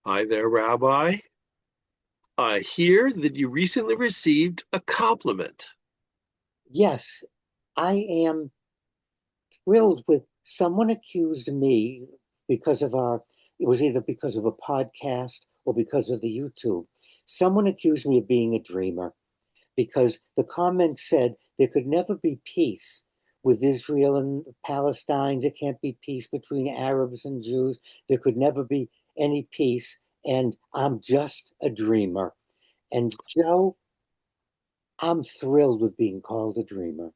Hi there, Rabbi. I hear that you recently received a compliment. Yes, I am thrilled with someone accused me because of it was either because of a podcast or because of the YouTube. Someone accused me of being a dreamer because the comment said there could never be peace with Israel and Palestine. There can't be peace between Arabs and Jews. There could never be any peace. And I'm just a dreamer. And Joe, I'm thrilled with being called a dreamer.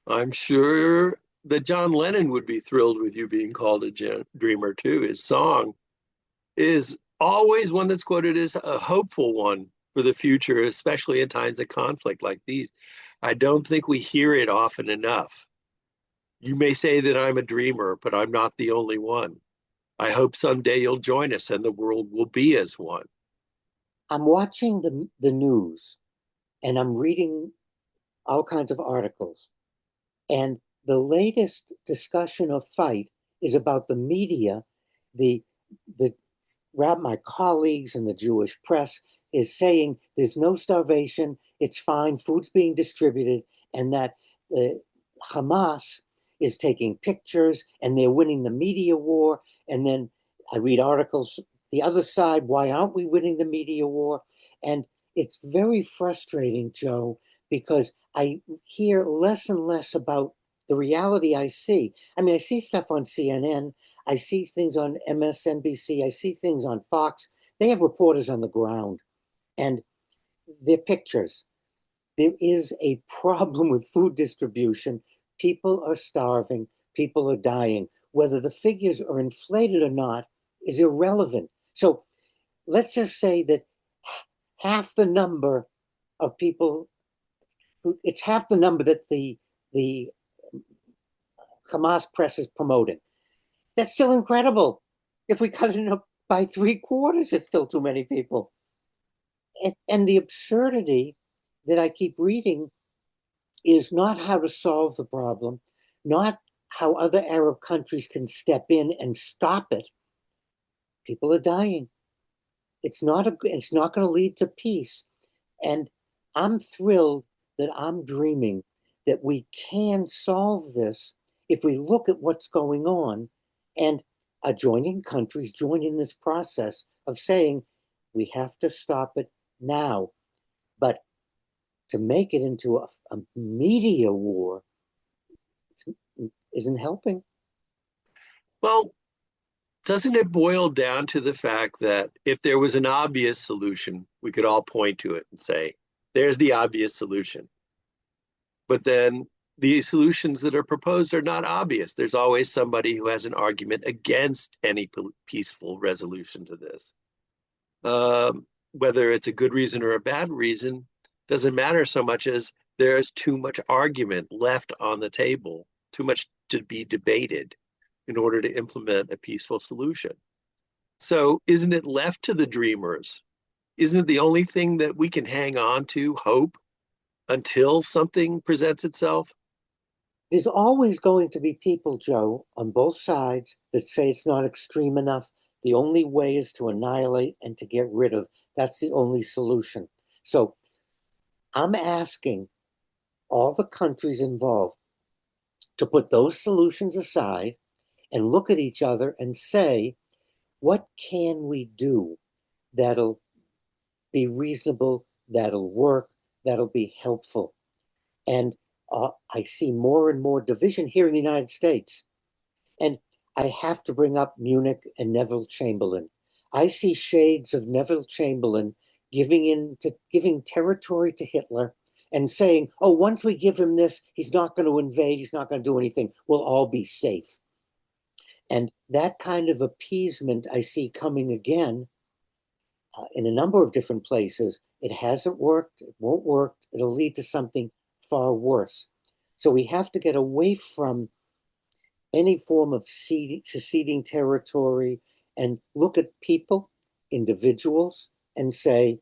I'm sure that John Lennon would be thrilled with you being called a dreamer too. His song is always one that's quoted as a hopeful one for the future, especially in times of conflict like these. I don't think we hear it often enough. You may say that I'm a dreamer, but I'm not the only one. I hope someday you'll join us and the world will be as one. I'm watching the news and I'm reading all kinds of articles. And the latest discussion or fight is about the media. The my colleagues in the Jewish press is saying there's no starvation, it's fine, food's being distributed, and that the Hamas is taking pictures and they're winning the media war. And then I read articles the other side, why aren't we winning the media war? And it's very frustrating, Joe, because I hear less and less about the reality I see. I mean, I see stuff on CNN, I see things on MSNBC, I see things on Fox. They have reporters on the ground and their pictures. There is a problem with food distribution. People are starving, people are dying. Whether the figures are inflated or not is irrelevant. So let's just say that half the number of people, it's half the number that the Hamas press is promoting. That's still incredible. If we cut it up by three quarters, it's still too many people. And the absurdity that I keep reading is not how to solve the problem, not how other Arab countries can step in and stop it. People are dying. It's not going to lead to peace. And I'm thrilled that I'm dreaming that we can solve this if we look at what's going on and adjoining countries join in this process of saying we have to stop it now. But to make it into a media war isn't helping. Well, doesn't it boil down to the fact that if there was an obvious solution, we could all point to it and say, there's the obvious solution. But then the solutions that are proposed are not obvious. There's always somebody who has an argument against any peaceful resolution to this. Whether it's a good reason or a bad reason doesn't matter so much as there's too much argument left on the table, too much to be debated in order to implement a peaceful solution. So, isn't it left to the dreamers? Isn't it the only thing that we can hang on to, hope, until something presents itself? There's always going to be people, Joe, on both sides that say it's not extreme enough. The only way is to annihilate and to get rid of. That's the only solution. So I'm asking all the countries involved to put those solutions aside and look at each other and say, what can we do that'll be reasonable, that'll work, that'll be helpful? And I see more and more division here in the United States. And I have to bring up Munich and Neville Chamberlain. I see shades of Neville Chamberlain giving territory to Hitler and saying, "Oh, once we give him this, he's not going to invade. He's not going to do anything. We'll all be safe." And that kind of appeasement I see coming again in a number of different places. It hasn't worked. It won't work. It'll lead to something far worse. So we have to get away from any form of seceding territory and look at people, individuals, and say,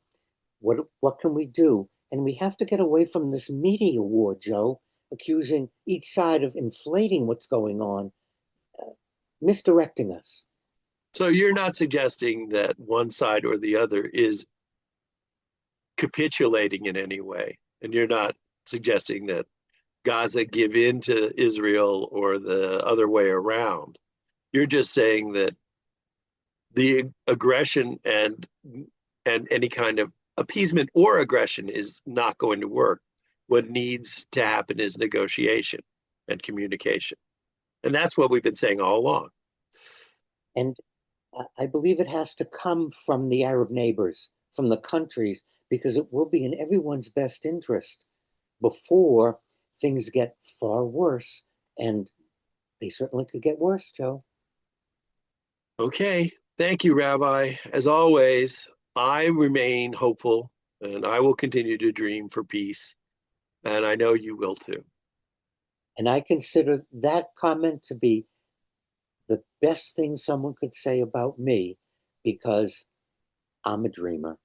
what can we do? And we have to get away from this media war, Joe, accusing each side of inflating what's going on, misdirecting us. So you're not suggesting that one side or the other is capitulating in any way, and you're not suggesting that Gaza give in to Israel or the other way around. You're just saying that the aggression and any kind of appeasement or aggression is not going to work. What needs to happen is negotiation and communication. And that's what we've been saying all along. And I believe it has to come from the Arab neighbors, from the countries, because it will be in everyone's best interest before things get far worse. And they certainly could get worse, Joe. Okay. Thank you, Rabbi. As always, I remain hopeful and I will continue to dream for peace. And I know you will too. And I consider that comment to be the best thing someone could say about me because I'm a dreamer.